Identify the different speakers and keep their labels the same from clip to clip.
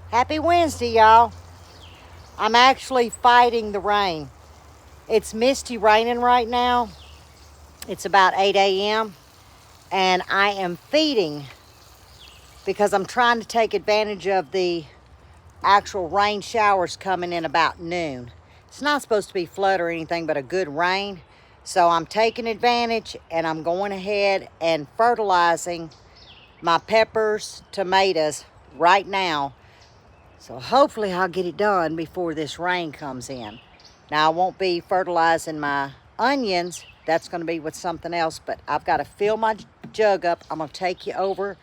Speaker 1: Happy Wednesday, y'all. I'm actually fighting the rain. It's misty raining right now. It's about 8 a.m. and I am feeding because I'm trying to take advantage of the actual rain showers coming in about noon. It's not supposed to be flood or anything but a good rain. So I'm taking advantage and I'm going ahead and fertilizing my peppers, tomatoes right now. So hopefully I'll get it done before this rain comes in. Now I won't be fertilizing my onions. That's going to be with something else, but I've got to fill my jug up. I'm going to take you over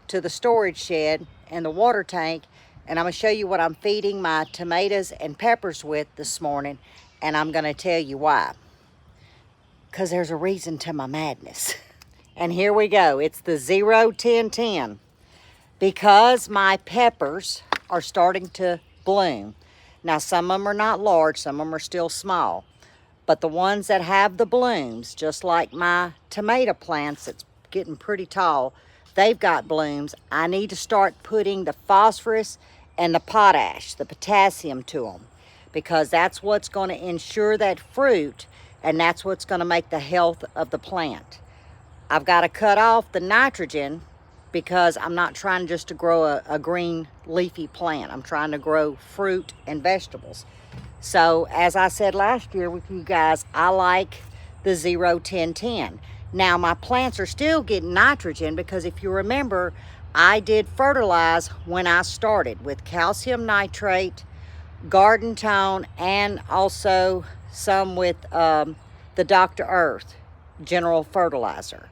Speaker 1: to the storage shed and the water tank, and I'm going to show you what I'm feeding my tomatoes and peppers with this morning, and I'm going to tell you why. Because there's a reason to my madness. And here we go. It's the 0-10-10. Because my peppers are starting to bloom. Now, some of them are not large, some of them are still small. But the ones that have the blooms, just like my tomato plants that's getting pretty tall, they've got blooms. I need to start putting the phosphorus and the potash, the potassium to them, because that's what's going to ensure that fruit, and that's what's going to make the health of the plant. I've got to cut off the nitrogen because I'm not trying just to grow a green leafy plant. I'm trying to grow fruit and vegetables. So as I said last year with you guys, I like the 0-10-10. Now my plants are still getting nitrogen because if you remember, I did fertilize when I started with calcium nitrate, garden tone, and also some with the Dr. Earth general fertilizer.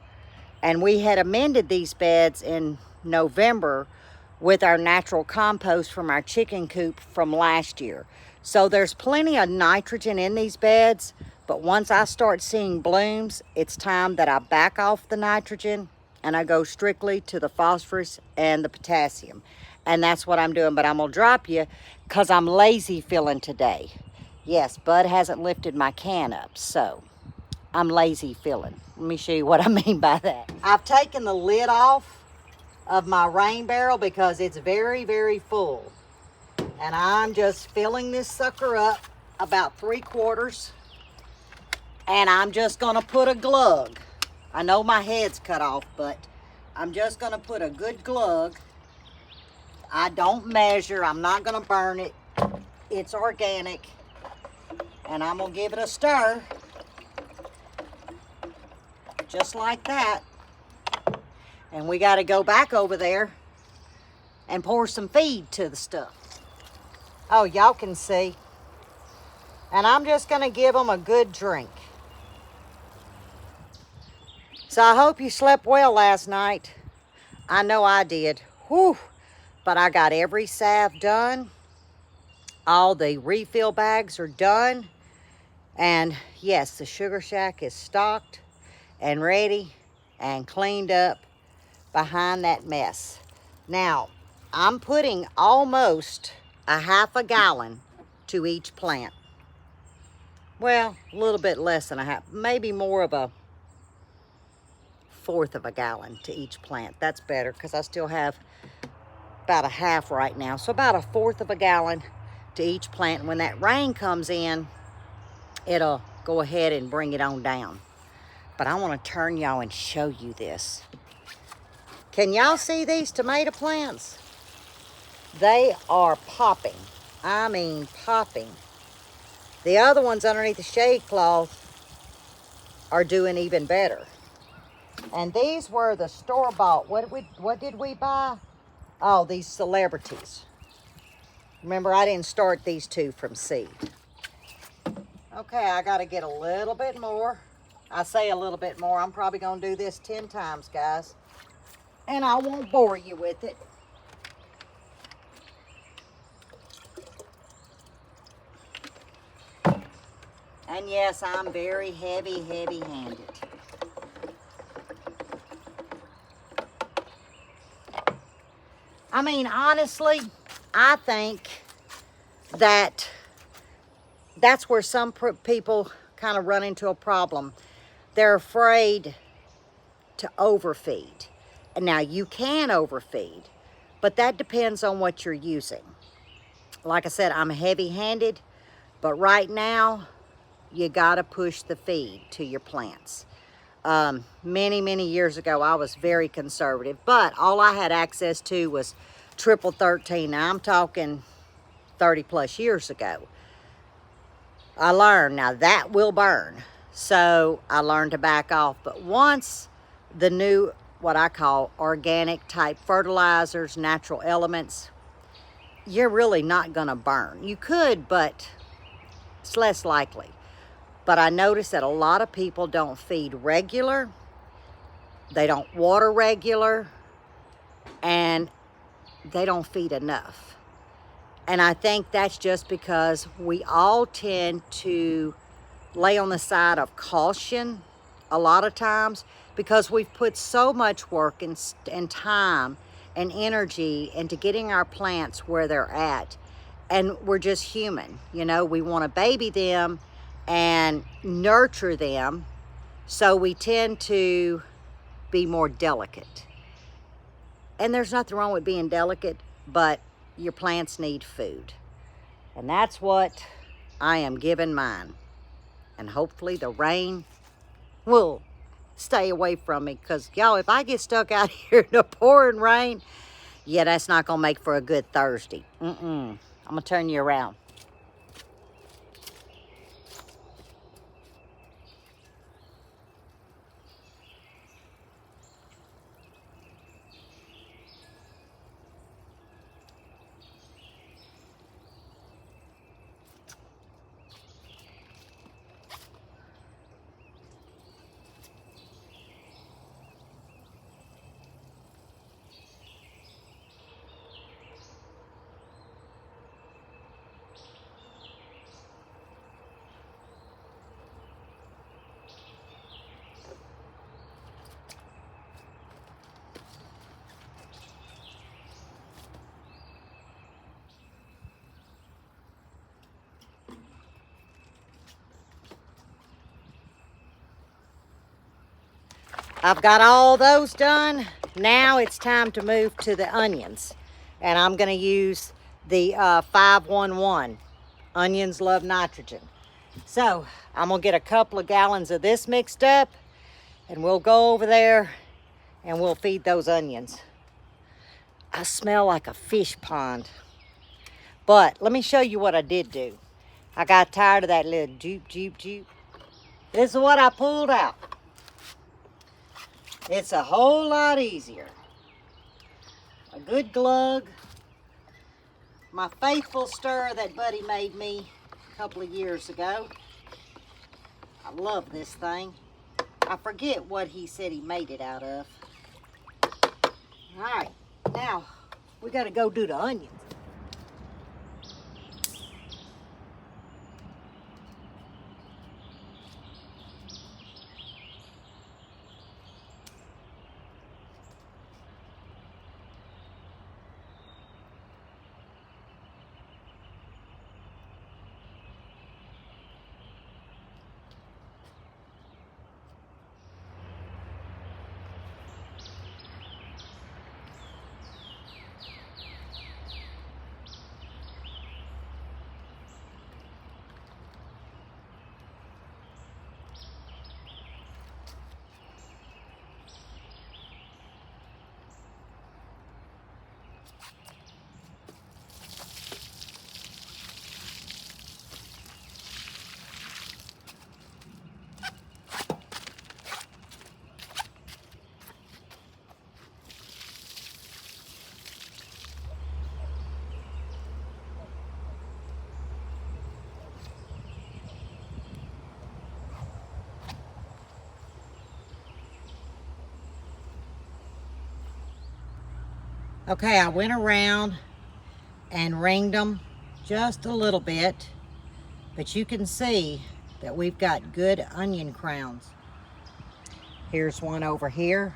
Speaker 1: And we had amended these beds in November with our natural compost from our chicken coop from last year. So there's plenty of nitrogen in these beds, but once I start seeing blooms, it's time that I back off the nitrogen and I go strictly to the phosphorus and the potassium. And that's what I'm doing, but I'm gonna drop you because I'm lazy feeling today. Yes, Bud hasn't lifted my can up, so I'm lazy feeling. Let me show you what I mean by that. I've taken the lid off of my rain barrel because it's very, very full. And I'm just filling this sucker up about 3/4. And I'm just gonna put a glug. I know my head's cut off, but I'm just gonna put a good glug. I don't measure, I'm not gonna burn it. It's organic. And I'm gonna give it a stir. Just like that. And we got to go back over there and pour some feed to the stuff. Oh, y'all can see. And I'm just going to give them a good drink. So I hope you slept well last night. I know I did. Whew. But I got every salve done. All the refill bags are done. And yes, the sugar shack is stocked and ready and cleaned up behind that mess. Now, I'm putting almost a 1/2 gallon to each plant. Well, a little bit less than a half, maybe more of a 1/4 of a gallon to each plant. That's better because I still have about a half right now. So about a 1/4 of a gallon to each plant. When that rain comes in, it'll go ahead and bring it on down. But I want to turn y'all and show you this. Can y'all see these tomato plants? They are popping. I mean popping. The other ones underneath the shade cloth are doing even better. And these were the store-bought. What did we buy? Oh, these celebrities. Remember, I didn't start these two from seed. Okay, I got to get a little bit more. I say a little bit more. I'm probably going to do this 10 times, guys. And I won't bore you with it. And yes, I'm very heavy-handed. I mean, honestly, I think that that's where some people kind of run into a problem. They're afraid to overfeed. And now you can overfeed, but that depends on what you're using. Like I said, I'm heavy-handed, but right now, you gotta push the feed to your plants. Many years ago, I was very conservative, but all I had access to was triple 13. Now, I'm talking 30 plus years ago. I learned, now that will burn. So I learned to back off. But once the new, what I call organic type fertilizers, natural elements, you're really not gonna burn. You could, but it's less likely. But I noticed that a lot of people don't feed regular, they don't water regular, and they don't feed enough. And I think that's just because we all tend to lay on the side of caution a lot of times, because we've put so much work and time and energy into getting our plants where they're at. And we're just human, you know, we want to baby them and nurture them, so we tend to be more delicate. And there's nothing wrong with being delicate, but your plants need food. And that's what I am giving mine. And hopefully the rain will stay away from me, because y'all, if I get stuck out here in the pouring rain, yeah, that's not gonna make for a good Thursday. I'm gonna turn you around. I've got all those done. Now it's time to move to the onions. And I'm gonna use the 511. Onions love nitrogen. So I'm gonna get a couple of gallons of this mixed up, and we'll go over there and we'll feed those onions. I smell like a fish pond. But let me show you what I did do. I got tired of that little jupe. This is what I pulled out. It's a whole lot easier. A good glug. My faithful stir that Buddy made me a couple of years ago. I love this thing. I forget what he said he made it out of. All right, now we gotta go do the onions. Okay, I went around and ringed them just a little bit, but you can see that we've got good onion crowns. Here's one over here.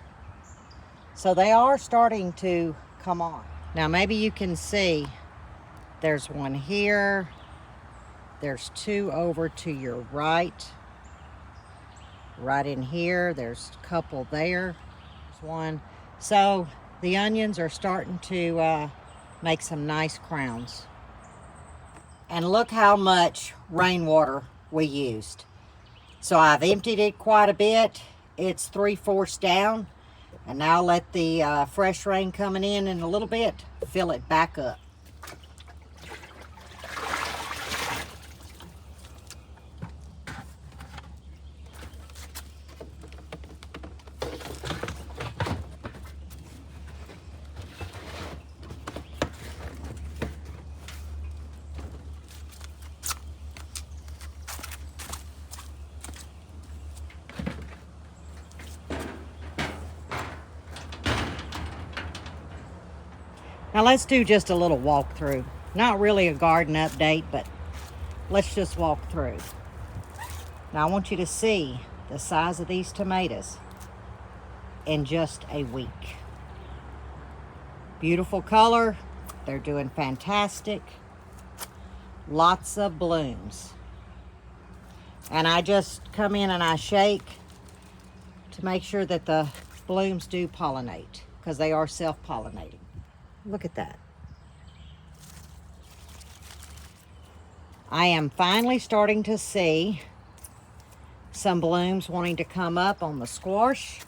Speaker 1: So they are starting to come on. Now maybe you can see there's one here. There's two over to your right. Right in here, there's a couple there. There's one. So the onions are starting to make some nice crowns. And look how much rainwater we used. So I've emptied it quite a bit. It's 3/4 down. And now let the fresh rain coming in a little bit fill it back up. Now let's do just a little walkthrough. Not really a garden update, but let's just walk through. Now I want you to see the size of these tomatoes in just a week. Beautiful color. They're doing fantastic. Lots of blooms. And I just come in and I shake to make sure that the blooms do pollinate, because they are self-pollinating. Look at that. I am finally starting to see some blooms wanting to come up on the squash.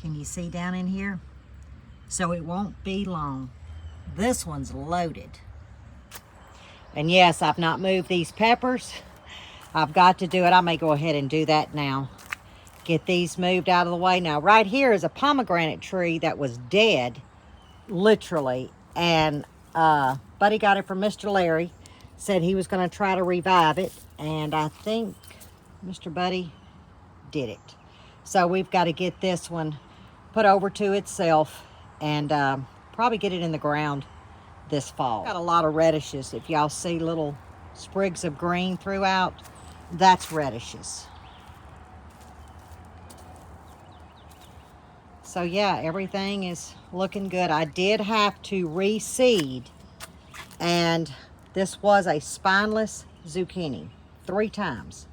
Speaker 1: Can you see down in here? So it won't be long. This one's loaded. And yes, I've not moved these peppers. I've got to do it. I may go ahead and do that now. Get these moved out of the way. Now, right here is a pomegranate tree that was dead, literally. And Buddy got it from Mr. Larry. Said he was going to try to revive it. And I think Mr. Buddy did it. So we've got to get this one put over to itself and probably get it in the ground this fall. Got a lot of radishes. If y'all see little sprigs of green throughout, that's radishes. So yeah, everything is looking good. I did have to reseed, and this was a spineless zucchini 3 times.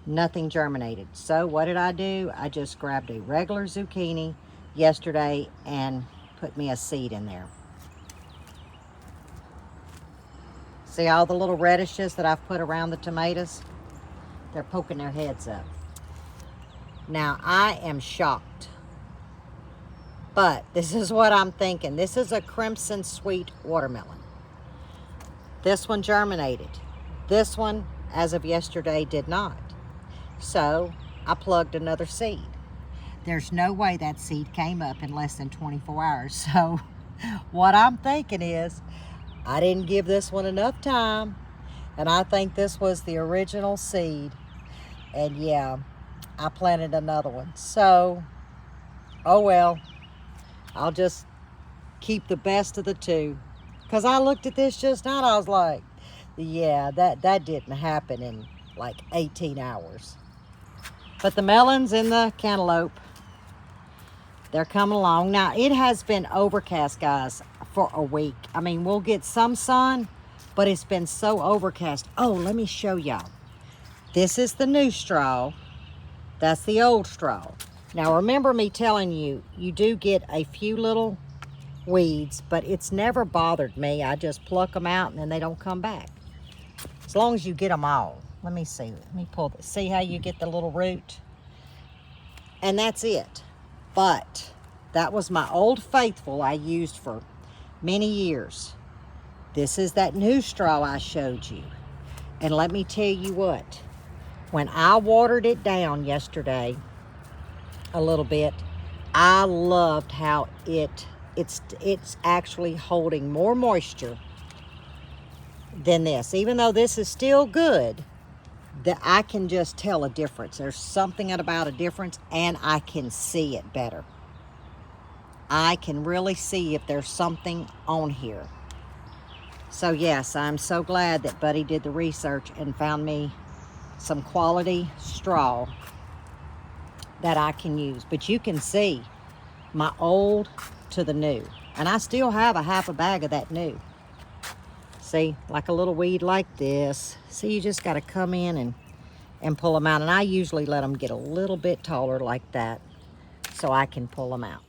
Speaker 1: Nothing germinated. So what did I do? I just grabbed a regular zucchini yesterday and put me a seed in there. See all the little radishes that I've put around the tomatoes? They're poking their heads up. Now, I am shocked. But this is what I'm thinking. This is a crimson sweet watermelon. This one germinated. This one, as of yesterday, did not. So, I plugged another seed. There's no way that seed came up in less than 24 hours. So, what I'm thinking is, I didn't give this one enough time, and I think this was the original seed. And yeah, I planted another one. So, oh well, I'll just keep the best of the two. Because I looked at this just now, I was like, yeah, that didn't happen in like 18 hours. But the melons and the cantaloupe, they're coming along. Now, it has been overcast, guys, for a week. I mean, we'll get some sun, but it's been so overcast. Oh, let me show y'all. This is the new straw. That's the old straw. Now, remember me telling you, you do get a few little weeds, but it's never bothered me. I just pluck them out and then they don't come back. As long as you get them all. Let me see. Let me pull this. See how you get the little root? And that's it. But that was my old faithful I used for many years. This is that new straw I showed you. And let me tell you what. When I watered it down yesterday a little bit, I loved how it's actually holding more moisture than this. Even though this is still good, that I can just tell a difference. There's something about a difference, and I can see it better. I can really see if there's something on here. So yes, I'm so glad that Buddy did the research and found me some quality straw that I can use. But you can see my old to the new. And I still have a half a bag of that new. See, like a little weed like this. See, you just got to come in and pull them out. And I usually let them get a little bit taller like that so I can pull them out.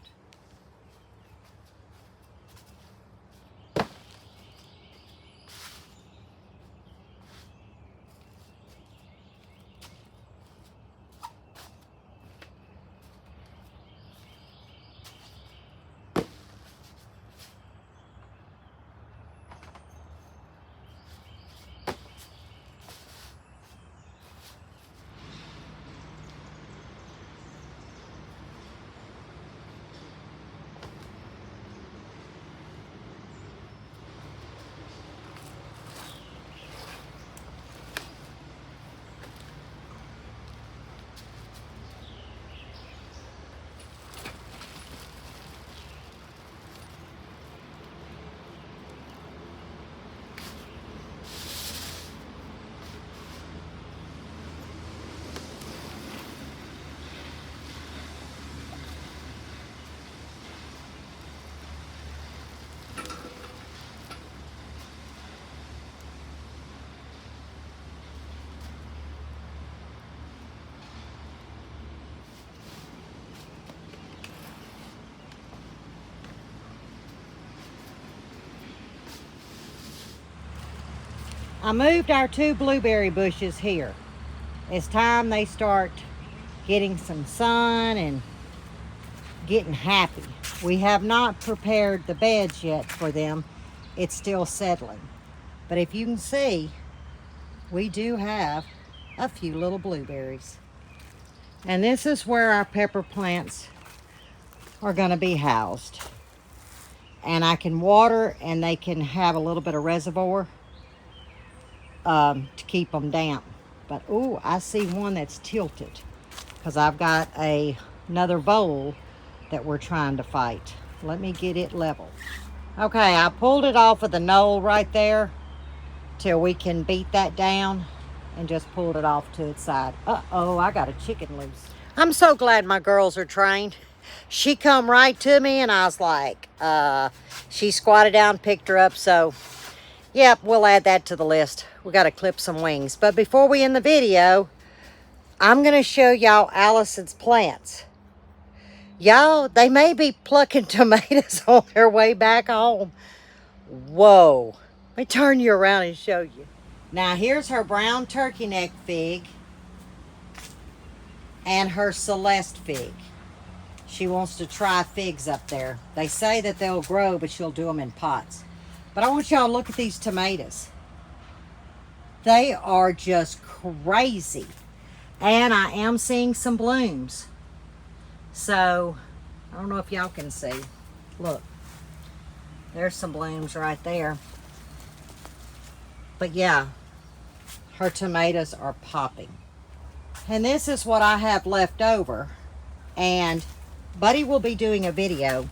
Speaker 1: I moved our 2 blueberry bushes here. It's time they start getting some sun and getting happy. We have not prepared the beds yet for them. It's still settling. But if you can see, we do have a few little blueberries. And this is where our pepper plants are going to be housed. And I can water, and they can have a little bit of reservoir to keep them damp. But oh, I see one that's tilted because I've got another vole that we're trying to fight. Let me get it level. Okay, I pulled it off of the knoll right there till we can beat that down, and just pulled it off to its side. Uh-oh, I got a chicken loose. I'm so glad my girls are trained. She come right to me, and I was like, she squatted down, picked her up. So, yep, we'll add that to the list. We got to clip some wings. But before we end the video, I'm going to show y'all Allison's plants. Y'all, they may be plucking tomatoes on their way back home. Whoa. Let me turn you around and show you. Now, here's her brown turkey neck fig and her Celeste fig. She wants to try figs up there. They say that they'll grow, but she'll do them in pots. But I want y'all to look at these tomatoes. They are just crazy. And I am seeing some blooms. So, I don't know if y'all can see. Look. There's some blooms right there. But yeah, her tomatoes are popping. And this is what I have left over. And Buddy will be doing a video.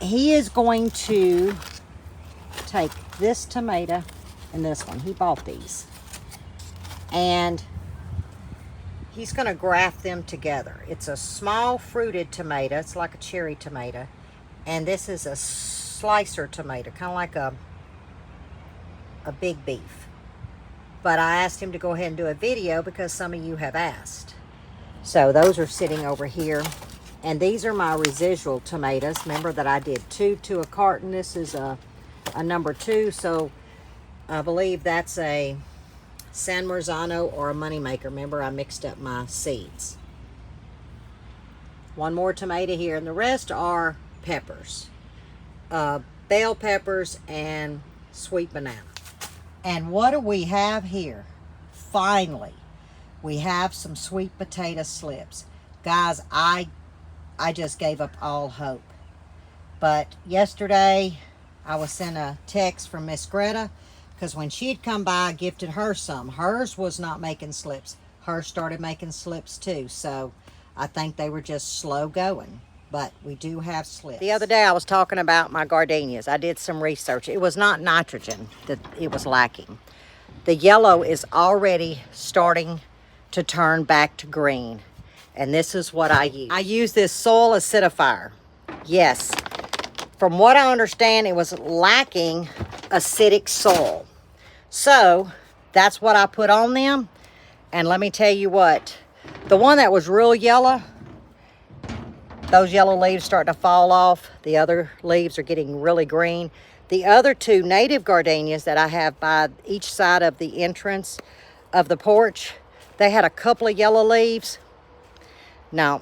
Speaker 1: He is going to take this tomato and this one. He bought these. And he's going to graft them together. It's a small fruited tomato. It's like a cherry tomato. And this is a slicer tomato, kind of like a big beef. But I asked him to go ahead and do a video because some of you have asked. So those are sitting over here. And these are my residual tomatoes. Remember that I did 2 to a carton. This is a number 2. So I believe that's a San Marzano or a Moneymaker. Remember, I mixed up my seeds. One more tomato here. And the rest are peppers. Bell peppers and sweet banana. And what do we have here? Finally, we have some sweet potato slips. Guys, I just gave up all hope. But yesterday, I was sent a text from Miss Greta, because when she had come by, I gifted her some. Hers was not making slips. Hers started making slips too. So I think they were just slow going. But we do have slips. The other day I was talking about my gardenias. I did some research. It was not nitrogen that it was lacking. The yellow is already starting to turn back to green. And this is what I use. I use this soil acidifier. Yes. From what I understand, it was lacking acidic soil. So that's what I put on them. And let me tell you what, the one that was real yellow, those yellow leaves starting to fall off. The other leaves are getting really green. The other 2 native gardenias that I have by each side of the entrance of the porch, they had a couple of yellow leaves. Now,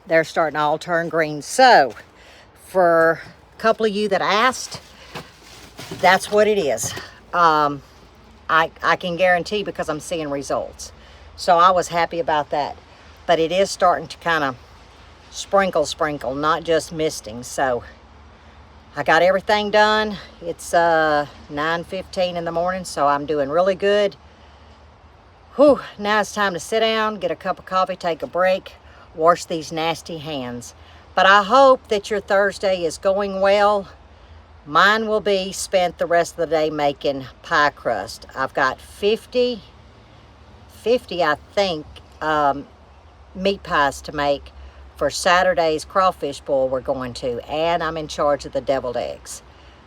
Speaker 1: they're starting to all turn green. So, for a couple of you that asked, that's what it is. I can guarantee because I'm seeing results. So, I was happy about that. But it is starting to kind of sprinkle, not just misting. So I got everything done. It's 9:15 in the morning, so I'm doing really good. Whew, now it's time to sit down, get a cup of coffee, take a break, wash these nasty hands. But I hope that your Thursday is going well. Mine will be spent the rest of the day making pie crust. I've got 50 I think, meat pies to make for Saturday's crawfish boil we're going to, and I'm in charge of the deviled eggs.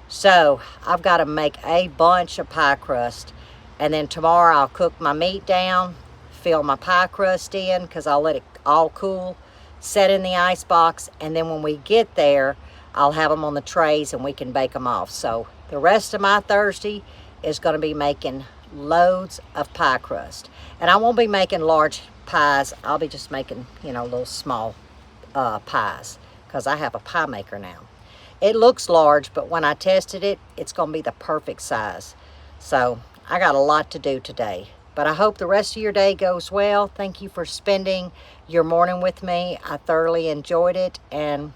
Speaker 1: So I've got to make a bunch of pie crust, and then tomorrow I'll cook my meat down, fill my pie crust in because I'll let it all cool, set in the ice box, and then when we get there, I'll have them on the trays and we can bake them off. So the rest of my Thursday is going to be making loads of pie crust. And I won't be making large pies. I'll be just making, you know, little small pies, because I have a pie maker now. It looks large, but when I tested it, it's going to be the perfect size. So I got a lot to do today. But I hope the rest of your day goes well. Thank you for spending your morning with me. I thoroughly enjoyed it. And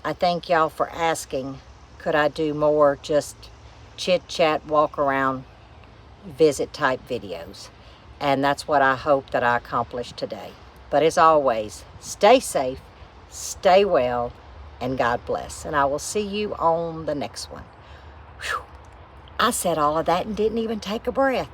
Speaker 1: I thank y'all for asking, could I do more just chit chat, walk around, visit type videos? And that's what I hope that I accomplished today. But as always, stay safe, stay well, and God bless. And I will see you on the next one. Whew. I said all of that and didn't even take a breath.